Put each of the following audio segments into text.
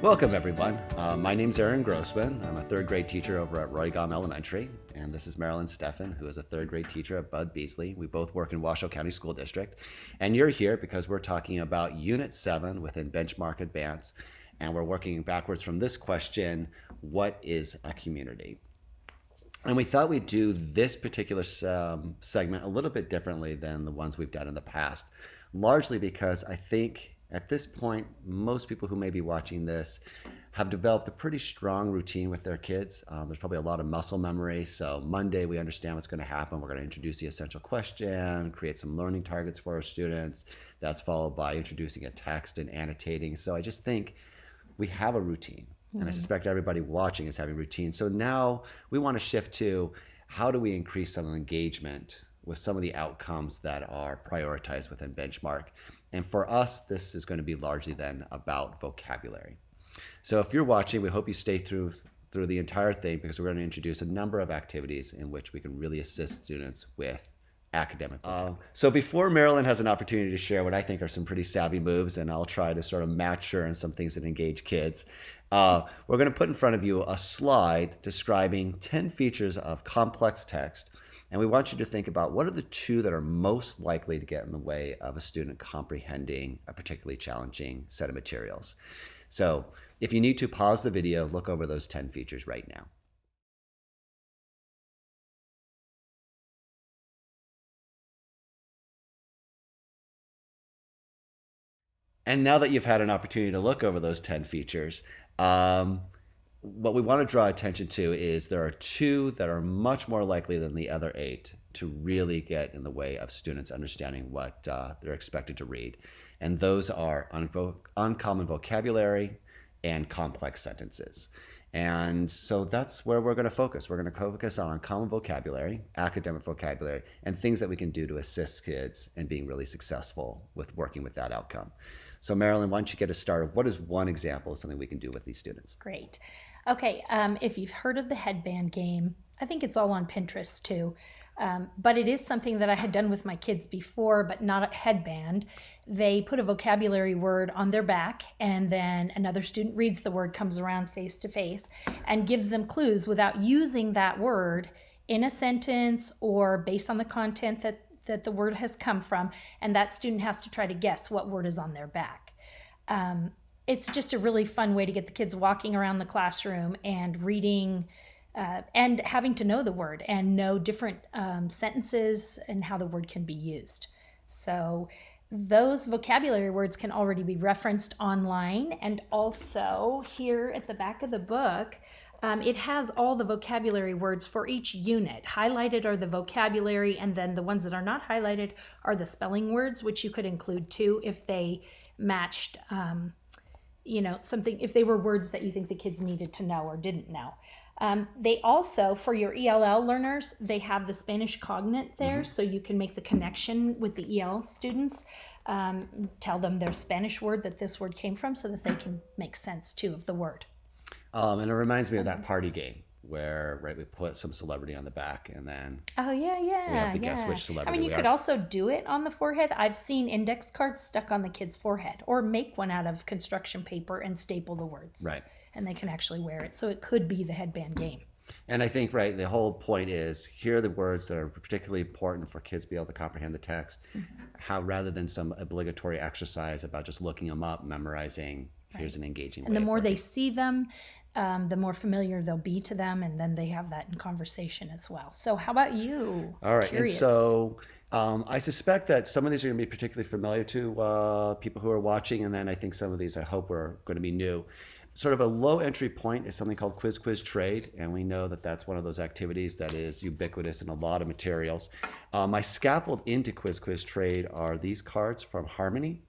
Welcome everyone. My name's Aaron Grossman. I'm a third grade teacher over at Roy Gom Elementary, and this is Marilyn Steffen, who is a third grade teacher at Bud Beasley. We both work in Washoe County School District, and you're here because we're talking about Unit 7 within Benchmark Advance, and we're working backwards from this question: what is a community? And we thought we'd do this particular segment a little bit differently than the ones we've done in the past, largely because I think at this point, most people who may be watching this have developed a pretty strong routine with their kids. There's probably a lot of muscle memory. So Monday, we understand what's going to happen. We're going to introduce the essential question, create some learning targets for our students. That's followed by introducing a text and annotating. So I just think we have a routine. And I suspect everybody watching is having a routine. So now we want to shift to how do we increase some engagement with some of the outcomes that are prioritized within Benchmark. And for us, this is going to be largely then about vocabulary. So if you're watching, we hope you stay through the entire thing, because we're going to introduce a number of activities in which we can really assist students with academic vocabulary. So before Marilyn has an opportunity to share what I think are some pretty savvy moves, and I'll try to sort of match her in some things that engage kids, we're going to put in front of you a slide describing 10 features of complex text. And we want you to think about what are the two that are most likely to get in the way of a student comprehending a particularly challenging set of materials. So if you need to, pause the video, look over those 10 features right now. And now that you've had an opportunity to look over those 10 features, what we want to draw attention to is there are two that are much more likely than the other 8 to really get in the way of students understanding what they're expected to read. And those are uncommon vocabulary and complex sentences. And so that's where we're going to focus. We're going to focus on uncommon vocabulary, academic vocabulary, and things that we can do to assist kids in being really successful with working with that outcome. So Marilyn, why don't you get us started? What is one example of something we can do with these students? Great. Okay, if you've heard of the headband game, I think it's all on Pinterest too, but it is something that I had done with my kids before, but not a headband. They put a vocabulary word on their back, and then another student reads the word, comes around face to face, and gives them clues without using that word in a sentence or based on the content that the word has come from, and that student has to try to guess what word is on their back. It's just a really fun way to get the kids walking around the classroom and reading and having to know the word and know different sentences and how the word can be used. So those vocabulary words can already be referenced online, and also here at the back of the book, it has all the vocabulary words for each unit. Highlighted are the vocabulary, and then the ones that are not highlighted are the spelling words, which you could include too if they matched something, if they were words that you think the kids needed to know or didn't know. They also, for your ELL learners, they have the Spanish cognate there, so you can make the connection with the EL students, tell them their Spanish word that this word came from so that they can make sense too of the word. And it reminds me of that party game where, we put some celebrity on the back, and then we have to guess which celebrity we are. You could also do it on the forehead. I've seen index cards stuck on the kid's forehead, or make one out of construction paper and staple the words. Right. And they can actually wear it. So it could be the headband game. And I think, the whole point is, here are the words that are particularly important for kids to be able to comprehend the text, how rather than some obligatory exercise about just looking them up, memorizing, here's an engaging way. And the more they see them, the more familiar they'll be to them, and then they have that in conversation as well. So how about you? All right. Curious. And so I suspect that some of these are going to be particularly familiar to people who are watching, and then I think some of these I hope are going to be new. Sort of a low entry point is something called Quiz Quiz Trade, and we know that that's one of those activities that is ubiquitous in a lot of materials. My scaffold into Quiz Quiz Trade are these cards from Harmony.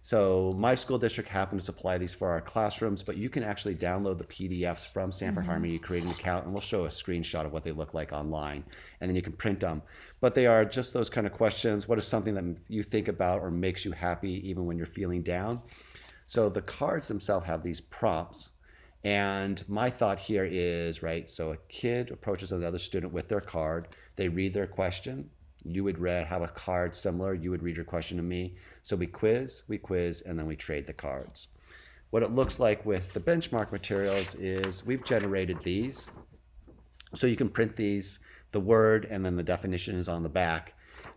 So my school district happens to supply these for our classrooms, but you can actually download the PDFs from Sanford Harmony, create an account, and we'll show a screenshot of what they look like online, and then you can print them. But they are just those kind of questions. What is something that you think about or makes you happy even when you're feeling down? So the cards themselves have these prompts, and my thought here is, so a kid approaches another student with their card, they read their question, you would have a card similar, you would read your question to me. So we quiz, and then we trade the cards. what it looks like with the benchmark materials is we've generated these. So you can print these, the word, and then the definition is on the back.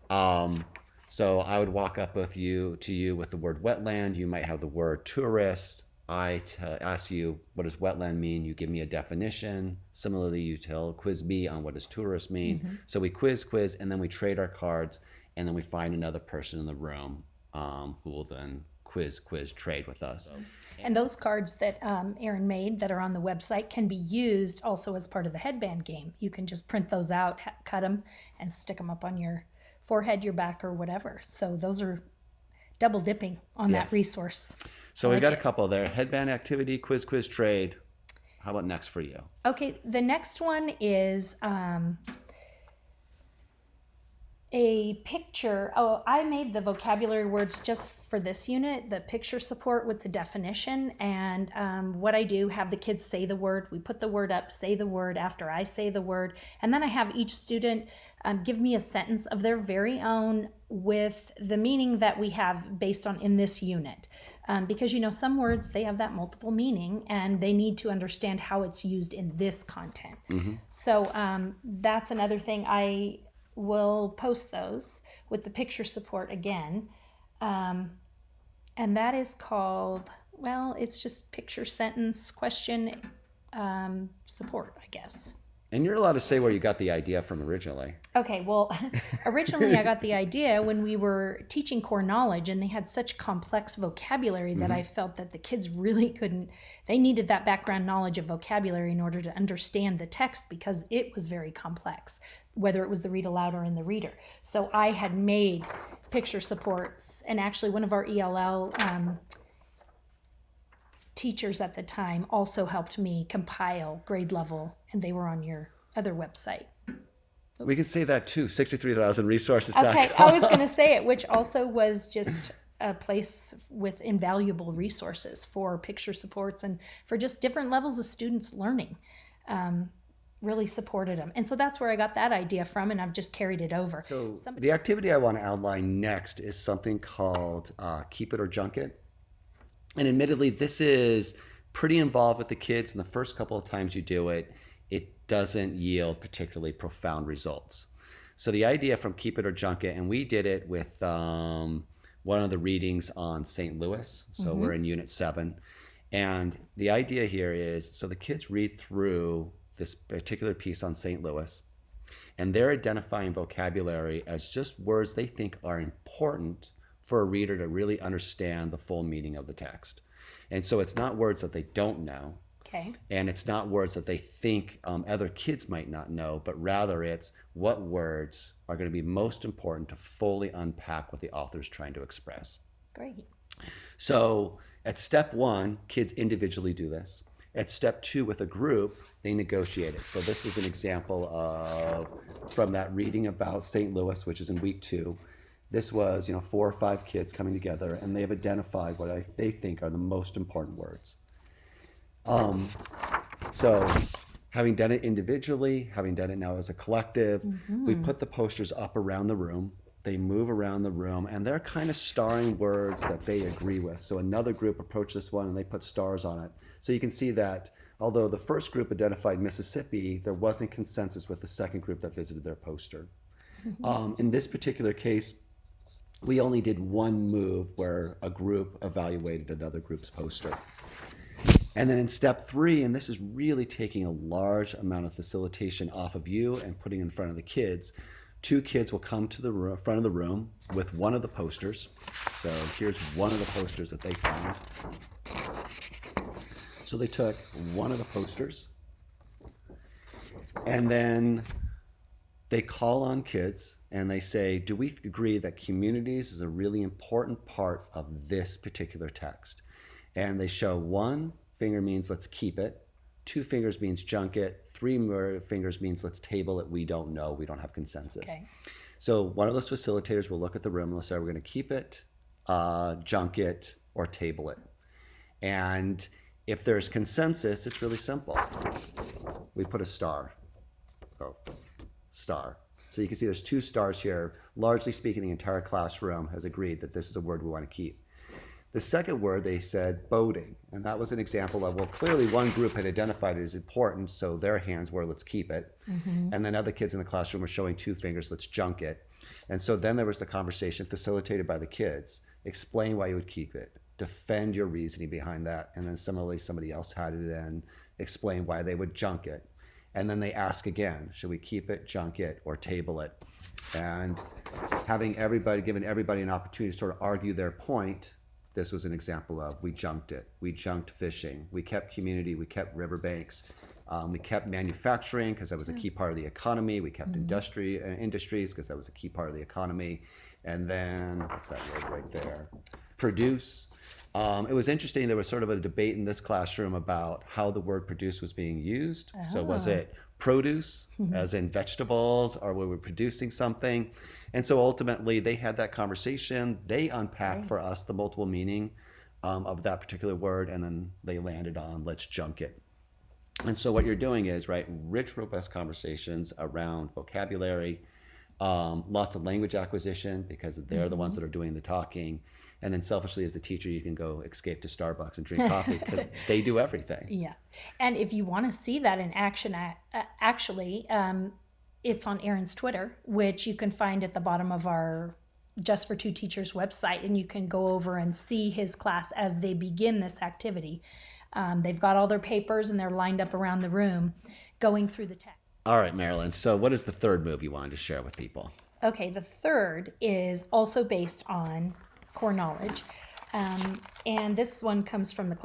So I would walk up to you with the word wetland. You might have the word tourist. I ask you, what does wetland mean? You give me a definition. Similarly, you quiz me on what does tourist mean. Mm-hmm. So we quiz, and then we trade our cards, and then we find another person in the room who will then quiz, trade with us. And those cards that Erin made that are on the website can be used also as part of the headband game. You can just print those out, cut them, and stick them up on your forehead, your back, or whatever. So those are double dipping on that resource. So we've got a couple there. Headband activity, quiz, trade. How about next for you? Okay, the next one is a picture. Oh, I made the vocabulary words just for this unit, the picture support with the definition. And what I do, have the kids say the word. We put the word up, say the word after I say the word. And then I have each student give me a sentence of their very own with the meaning that we have based on in this unit. Because, some words, they have that multiple meaning and they need to understand how it's used in this content. Mm-hmm. So that's another thing. I will post those with the picture support again. And that is called, it's just picture, sentence, question, support, I guess. And you're allowed to say where you got the idea from originally. Okay, well, originally I got the idea when we were teaching core knowledge, and they had such complex vocabulary that I felt that the kids really they needed that background knowledge of vocabulary in order to understand the text because it was very complex, whether it was the read aloud or in the reader. So I had made picture supports, and actually one of our ELL teachers at the time also helped me compile grade level, and they were on your other website. Oops. We can say that too, 63,000resources. Okay, I was going to say it, which also was just a place with invaluable resources for picture supports and for just different levels of students learning. Really supported them. And so that's where I got that idea from, and I've just carried it over. So the activity I want to outline next is something called Keep It or Junk It. And admittedly, this is pretty involved with the kids, and the first couple of times you do it, it doesn't yield particularly profound results. So the idea from Keep It or Junk It, and we did it with one of the readings on St. Louis. So we're in Unit 7. And the idea here is, so the kids read through this particular piece on St. Louis, and they're identifying vocabulary as just words they think are important for a reader to really understand the full meaning of the text. And so it's not words that they don't know. Okay. And it's not words that they think other kids might not know, but rather it's what words are going to be most important to fully unpack what the author's trying to express. Great. So at step 1, kids individually do this. At step 2, with a group, they negotiate it. So this is an example of from that reading about St. Louis, which is in week 2. This was, 4 or 5 kids coming together, and they have identified what they think are the most important words. So having done it individually, having done it now as a collective, we put the posters up around the room. They move around the room, and they're kind of starring words that they agree with. So another group approached this one, and they put stars on it. So you can see that although the first group identified Mississippi, there wasn't consensus with the second group that visited their poster. In this particular case, we only did one move where a group evaluated another group's poster. And then in step 3, and this is really taking a large amount of facilitation off of you and putting in front of the kids, 2 kids will come to the front of the room with one of the posters. So here's one of the posters that they found. So they took one of the posters, and then they call on kids and they say, do we agree that communities is a really important part of this particular text? And they show 1 finger means let's keep it, 2 fingers means junk it, 3 more fingers means let's table it, we don't know, we don't have consensus. Okay. So one of those facilitators will look at the room and they'll say, we're going to keep it, junk it, or table it. And if there's consensus, it's really simple. We put a star. Star. So you can see there's 2 stars here. Largely speaking, the entire classroom has agreed that this is a word we want to keep. The second word, they said boating. And that was an example of, well, clearly one group had identified it as important, so their hands were, let's keep it. And then other kids in the classroom were showing two fingers, let's junk it. And so then there was the conversation facilitated by the kids. Explain why you would keep it. Defend your reasoning behind that. And then similarly, somebody else had to then explain why they would junk it. And then they ask again, should we keep it, junk it, or table it? And giving everybody an opportunity to sort of argue their point. This was an example of, we junked it. We junked fishing. We kept community. We kept riverbanks. We kept manufacturing because that was a key part of the economy. We kept industries because that was a key part of the economy. And then, what's that word right there? Produce. It was interesting. There was sort of a debate in this classroom about how the word produce was being used. So was it produce, as in vegetables, or were we producing something? And so ultimately, they had that conversation. They unpacked for us the multiple meaning of that particular word, and then they landed on, let's junk it. And so what you're doing is, right, rich, robust conversations around vocabulary, lots of language acquisition because they're the ones that are doing the talking. And then selfishly as a teacher, you can go escape to Starbucks and drink coffee because they do everything. Yeah. And if you want to see that in action, actually, it's on Aaron's Twitter, which you can find at the bottom of our Just for Two Teachers website. And you can go over and see his class as they begin this activity. They've got all their papers and they're lined up around the room going through the text. All right, Marilyn. So what is the third move you wanted to share with people? Okay, the third is also based on core knowledge. And this one comes from the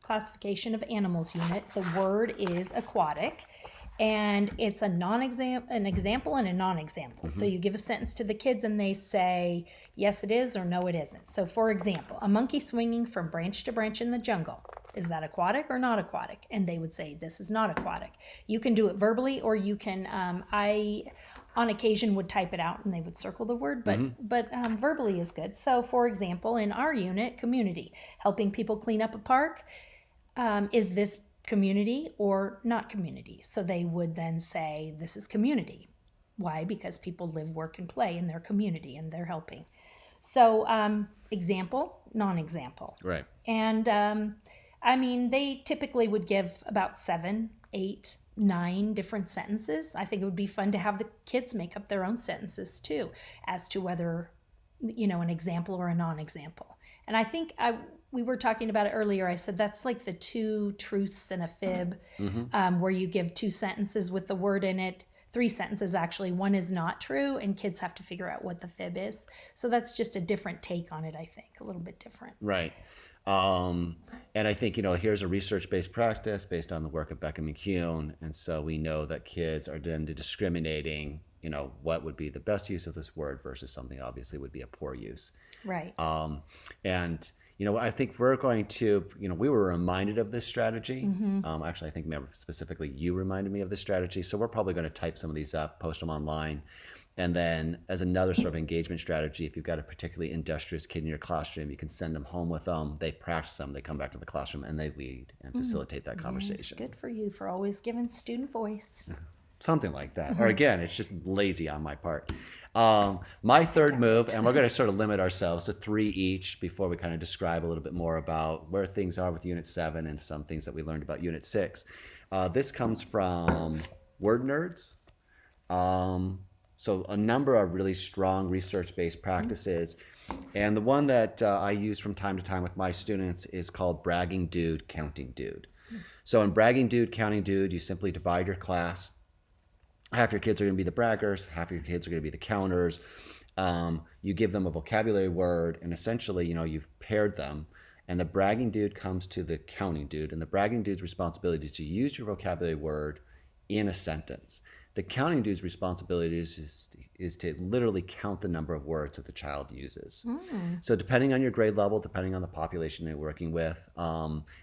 classification of animals unit. The word is aquatic. And it's an example and a non-example. So you give a sentence to the kids and they say, yes, it is, or no, it isn't. So for example, a monkey swinging from branch to branch in the jungle. Is that aquatic or not aquatic? And they would say, this is not aquatic. You can do it verbally, or you can, I on occasion would type it out and they would circle the word, but verbally is good. So for example, in our unit, community, helping people clean up a park, is this community or not community? So they would then say, this is community. Why? Because people live, work, and play in their community and they're helping. So example, non-example. Right. And I mean, they typically would give about 7, 8, 9 different sentences. I think it would be fun to have the kids make up their own sentences too, as to whether, an example or a non-example. And I think we were talking about it earlier. I said that's like the 2 truths and a fib, where you give 2 sentences with the word in it, 3 sentences actually. One is not true, and kids have to figure out what the fib is. So that's just a different take on it, I think, a little bit different. Right. And I think, here's a research-based practice based on the work of Beck and McCune. And so we know that kids are then discriminating, what would be the best use of this word versus something obviously would be a poor use. Right. And I think we're going to, we were reminded of this strategy. Actually, I think specifically you reminded me of this strategy. So we're probably going to type some of these up, post them online. And then as another sort of engagement strategy, if you've got a particularly industrious kid in your classroom, you can send them home with them. They practice them. They come back to the classroom and they lead and facilitate that conversation. Yes, good for you for always giving student voice. Something like that. Or again, it's just lazy on my part. My third move, and we're going to sort of limit ourselves to 3 each before we kind of describe a little bit more about where things are with Unit 7 and some things that we learned about Unit 6. This comes from Word Nerds. So a number of really strong research-based practices. And the one that I use from time to time with my students is called Bragging Dude, Counting Dude. So in Bragging Dude, Counting Dude, you simply divide your class. Half your kids are going to be the braggers, half your kids are going to be the counters. You give them a vocabulary word, and essentially, you've paired them. And the bragging dude comes to the counting dude, and the bragging dude's responsibility is to use your vocabulary word in a sentence. The counting dude's responsibility is to literally count the number of words that the child uses. So depending on your grade level, depending on the population you're working with,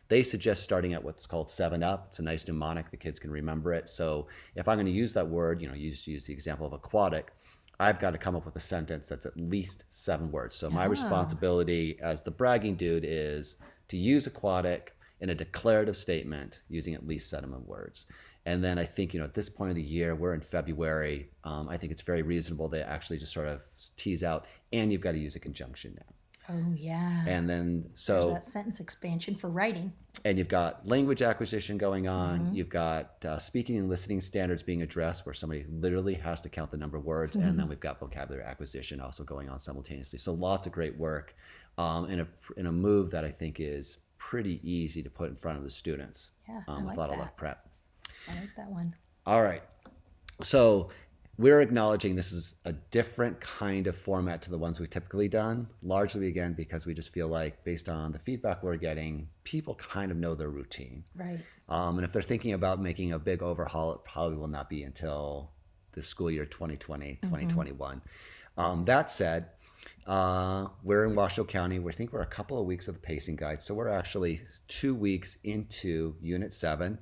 they suggest starting at what's called 7 up. It's a nice mnemonic. The kids can remember it. So if I'm going to use that word, use the example of aquatic, I've got to come up with a sentence that's at least 7 words. So my responsibility as the bragging dude is to use aquatic in a declarative statement using at least 7 words. And then I think, at this point of the year, we're in February, I think it's very reasonable to actually just sort of tease out, and you've got to use a conjunction now. Oh, yeah. And then, There's so, that sentence expansion for writing. and you've got language acquisition going on. You've got speaking and listening standards being addressed, where somebody literally has to count the number of words. And then we've got vocabulary acquisition also going on simultaneously. So lots of great work in a move that I think is pretty easy to put in front of the students Yeah, I like without a lot that. of prep. I like that one. All right. So we're acknowledging this is a different kind of format to the ones we've typically done, largely again because we just feel like, based on the feedback we're getting, people kind of know their routine. Right. And if they're thinking about making a big overhaul, it probably will not be until the school year 2020, 2021. That said, we're in Washoe County. We think we're a couple of weeks of the pacing guide. So we're actually 2 weeks into Unit 7.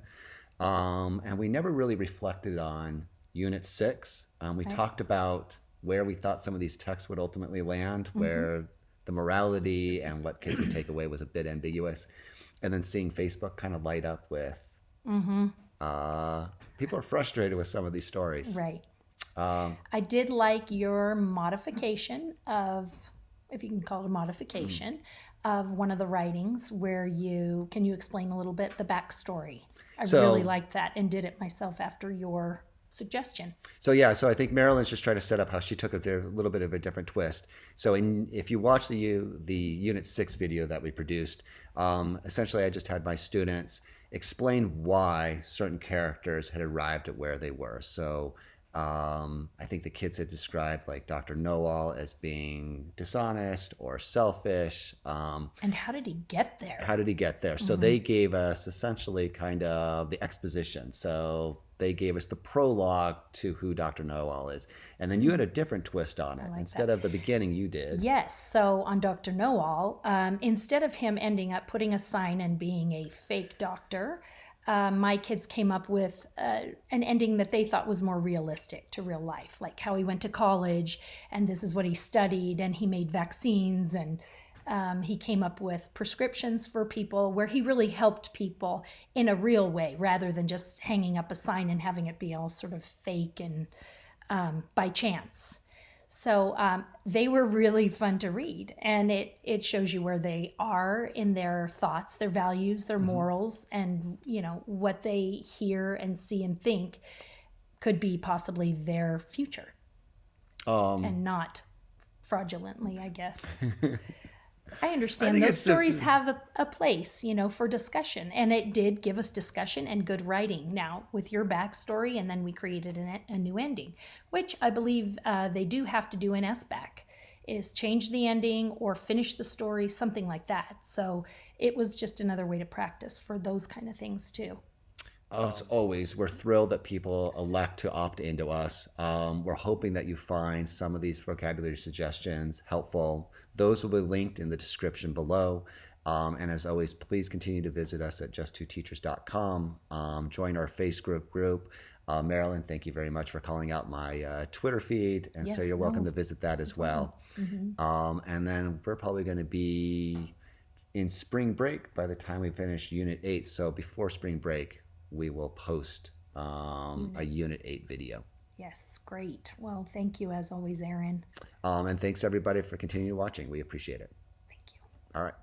And we never really reflected on Unit 6. We talked about where we thought some of these texts would ultimately land, where the morality and what kids would take away was a bit ambiguous. And then seeing Facebook kind of light up with people are frustrated with some of these stories. Right. I did like your modification of, if you can call it a modification, of one of the writings where can you explain a little bit the backstory? I really liked that and did it myself after your suggestion. So I think Marilyn's just trying to set up how she took a little bit of a different twist. So if you watch the Unit 6 video that we produced, essentially I just had my students explain why certain characters had arrived at where they were. So I think the kids had described like Dr. Know-all as being dishonest or selfish. And how did he get there? So they gave us essentially kind of the exposition. So they gave us the prologue to who Dr. Know-all is. And then you had a different twist on it. Instead of the beginning, you did. Yes. So on Dr. Know-all, instead of him ending up putting a sign and being a fake doctor, my kids came up with an ending that they thought was more realistic to real life, like how he went to college and this is what he studied and he made vaccines and he came up with prescriptions for people where he really helped people in a real way rather than just hanging up a sign and having it be all sort of fake and by chance. So they were really fun to read, and it shows you where they are in their thoughts, their values, their morals, and what they hear and see and think could be possibly their future, and not fraudulently, I guess. I understand those stories have a place, for discussion. And it did give us discussion and good writing. Now, with your backstory, and then we created a new ending, which I believe they do have to do in SBAC, is change the ending or finish the story, something like that. So it was just another way to practice for those kind of things too. As always, we're thrilled that people elect to opt into us. We're hoping that you find some of these vocabulary suggestions helpful. Those will be linked in the description below. And as always, please continue to visit us at just2teachers.com. Join our Facebook group. Marilyn, thank you very much for calling out my Twitter feed. And so you're welcome to visit that as well. And then we're probably going to be in spring break by the time we finish Unit 8. So before spring break, we will post a Unit 8 video. Yes, great. Well, thank you as always, Aaron. And thanks everybody for continuing watching. We appreciate it. Thank you. All right.